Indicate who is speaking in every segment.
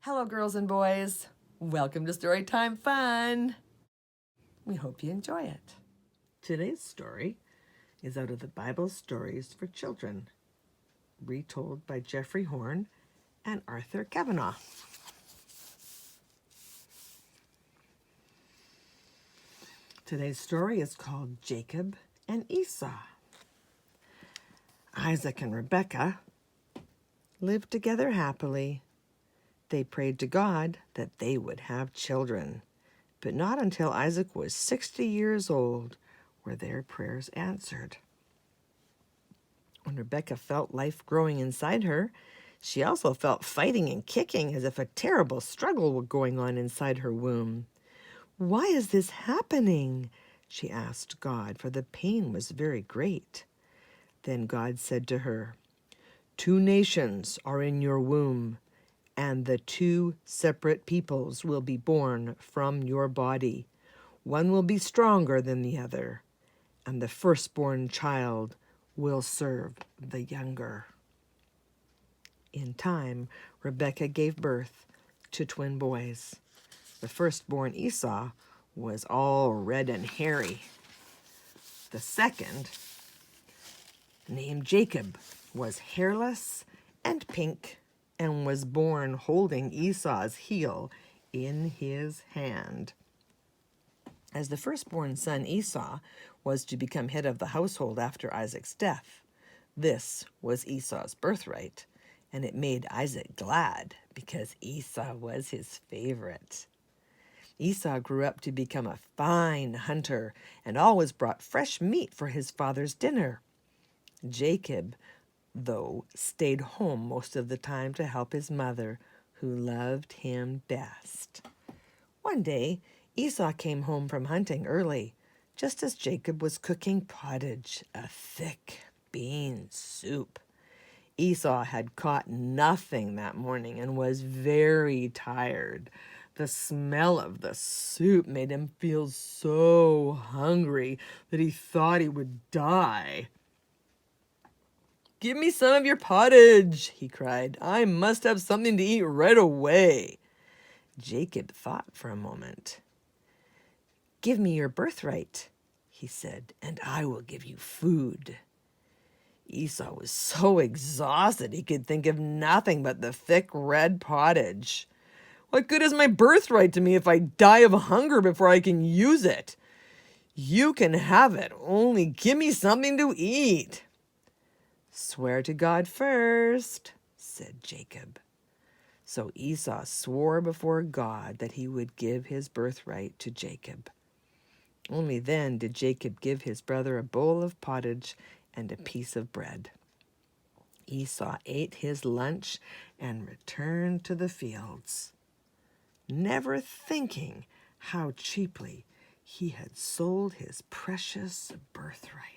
Speaker 1: Hello, girls and boys. Welcome to Storytime Fun. We hope you enjoy it.
Speaker 2: Today's story is out of the Bible Stories for Children, retold by Jeffrey Horn and Arthur Kavanaugh. Today's story is called Jacob and Esau. Isaac and Rebekah lived together happily. They prayed to God that they would have children, but not until Isaac was 60 years old were their prayers answered. When Rebekah felt life growing inside her, she also felt fighting and kicking as if a terrible struggle were going on inside her womb. "Why is this happening?" she asked God, for the pain was very great. Then God said to her, "Two nations are in your womb, and the two separate peoples will be born from your body. One will be stronger than the other, and the firstborn child will serve the younger." In time, Rebekah gave birth to twin boys. The firstborn Esau was all red and hairy. The second, named Jacob, was hairless and pink and was born holding Esau's heel in his hand. As the firstborn son, Esau was to become head of the household after Isaac's death. This was Esau's birthright, and it made Isaac glad because Esau was his favorite. Esau grew up to become a fine hunter and always brought fresh meat for his father's dinner. Jacob, though, stayed home most of the time to help his mother, who loved him best. One day, Esau came home from hunting early, just as Jacob was cooking pottage, a thick bean soup. Esau had caught nothing that morning and was very tired. The smell of the soup made him feel so hungry that he thought he would die. "Give me some of your pottage," he cried. "I must have something to eat right away." Jacob thought for a moment. "Give me your birthright," he said, "and I will give you food." Esau was so exhausted he could think of nothing but the thick red pottage. "What good is my birthright to me if I die of hunger before I can use it? You can have it, only give me something to eat." "Swear to God first," said Jacob. So Esau swore before God that he would give his birthright to Jacob. Only then did Jacob give his brother a bowl of pottage and a piece of bread. Esau ate his lunch and returned to the fields, never thinking how cheaply he had sold his precious birthright.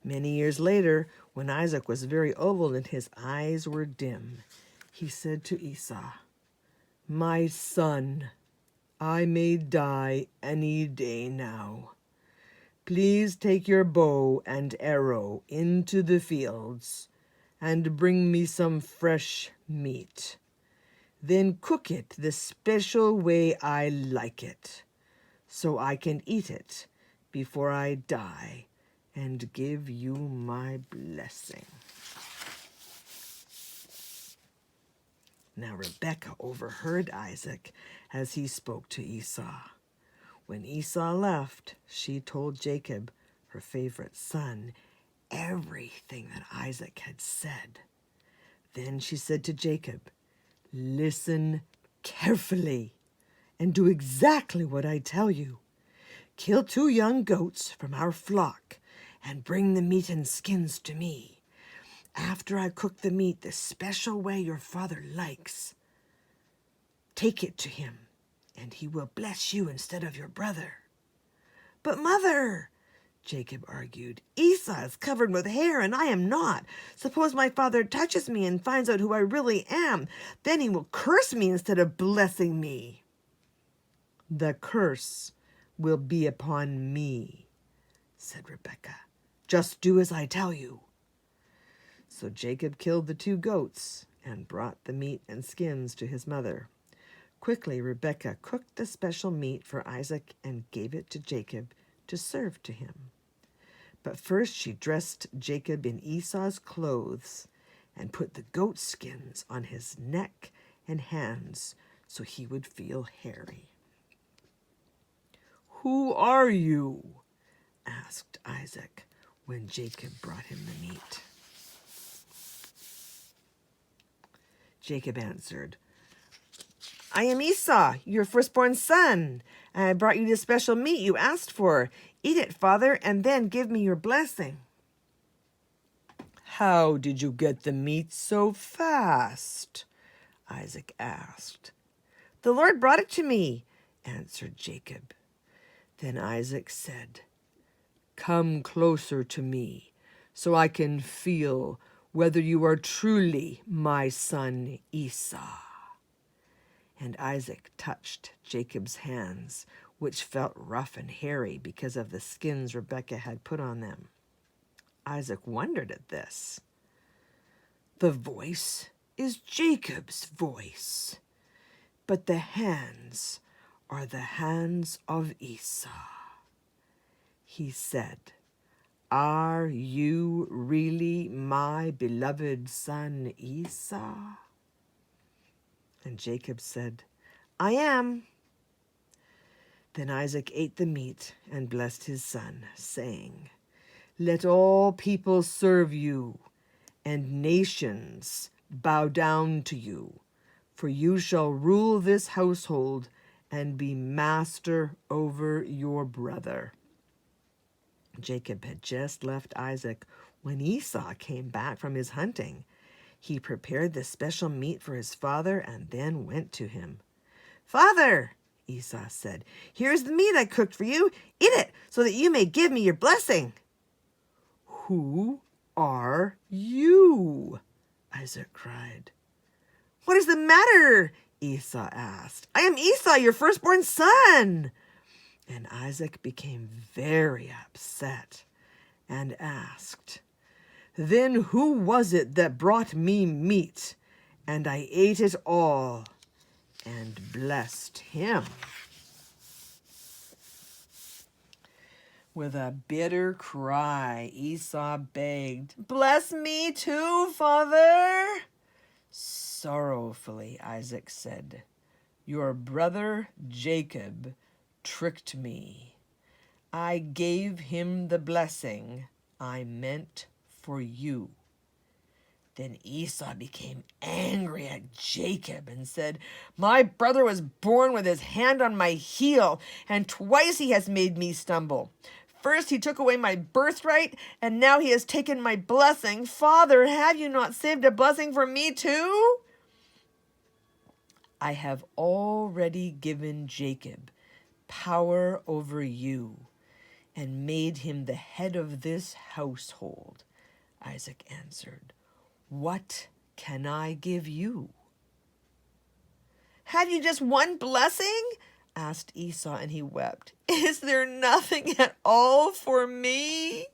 Speaker 2: Many years later, when Isaac was very old and his eyes were dim, he said to Esau, "My son, I may die any day now. Please take your bow and arrow into the fields and bring me some fresh meat. Then cook it the special way I like it, so I can eat it before I die and give you my blessing." Now Rebekah overheard Isaac as he spoke to Esau. When Esau left, she told Jacob, her favorite son, everything that Isaac had said. Then she said to Jacob, "Listen carefully and do exactly what I tell you. Kill 2 young goats from our flock and bring the meat and skins to me. After I cook the meat the special way your father likes, take it to him, and he will bless you instead of your brother." "But mother," Jacob argued, "Esau is covered with hair and I am not. Suppose my father touches me and finds out who I really am. Then he will curse me instead of blessing me." "The curse will be upon me," said Rebekah. "Just do as I tell you." So Jacob killed the 2 goats and brought the meat and skins to his mother. Quickly, Rebekah cooked the special meat for Isaac and gave it to Jacob to serve to him. But first she dressed Jacob in Esau's clothes and put the goat skins on his neck and hands so he would feel hairy. "Who are you?" asked Isaac when Jacob brought him the meat. Jacob answered, "I am Esau, your firstborn son, and I brought you the special meat you asked for. Eat it, father, and then give me your blessing." "How did you get the meat so fast?" Isaac asked. "The Lord brought it to me," answered Jacob. Then Isaac said, "Come closer to me, so I can feel whether you are truly my son Esau." And Isaac touched Jacob's hands, which felt rough and hairy because of the skins Rebekah had put on them. Isaac wondered at this. "The voice is Jacob's voice, but the hands are the hands of Esau." He said, "Are you really my beloved son Esau?" And Jacob said, "I am." Then Isaac ate the meat and blessed his son, saying, "Let all people serve you, and nations bow down to you, for you shall rule this household and be master over your brother." Jacob had just left Isaac when Esau came back from his hunting. He prepared the special meat for his father and then went to him. "Father," Esau said, "here's the meat I cooked for you. Eat it so that you may give me your blessing." "Who are you?" Isaac cried. "What is the matter?" Esau asked. "I am Esau, your firstborn son." And Isaac became very upset and asked, "Then who was it that brought me meat? And I ate it all and blessed him." With a bitter cry, Esau begged, "Bless me too, father." Sorrowfully, Isaac said, "Your brother Jacob tricked me. I gave him the blessing I meant for you." Then Esau became angry at Jacob and said, "My brother was born with his hand on my heel, and twice he has made me stumble. First he took away my birthright, and now he has taken my blessing. Father, have you not saved a blessing for me too?" "I have already given Jacob power over you and made him the head of this household," Isaac answered. "What can I give you?" "Have you just one blessing?" asked Esau, and he wept. "Is there nothing at all for me?"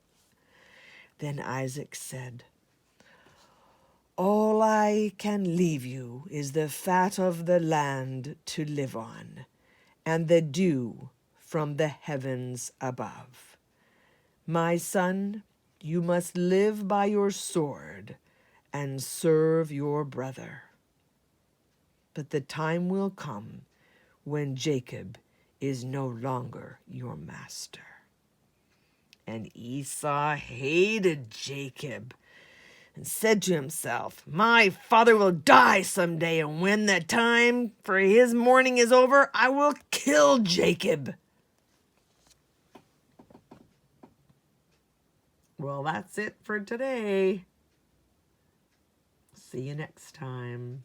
Speaker 2: Then Isaac said, "All I can leave you is the fat of the land to live on, and the dew from the heavens above. My son, you must live by your sword and serve your brother. But the time will come when Jacob is no longer your master." And Esau hated Jacob and said to himself, "My father will die someday, and when the time for his mourning is over, I will kill Jacob." Well, that's it for today. See you next time.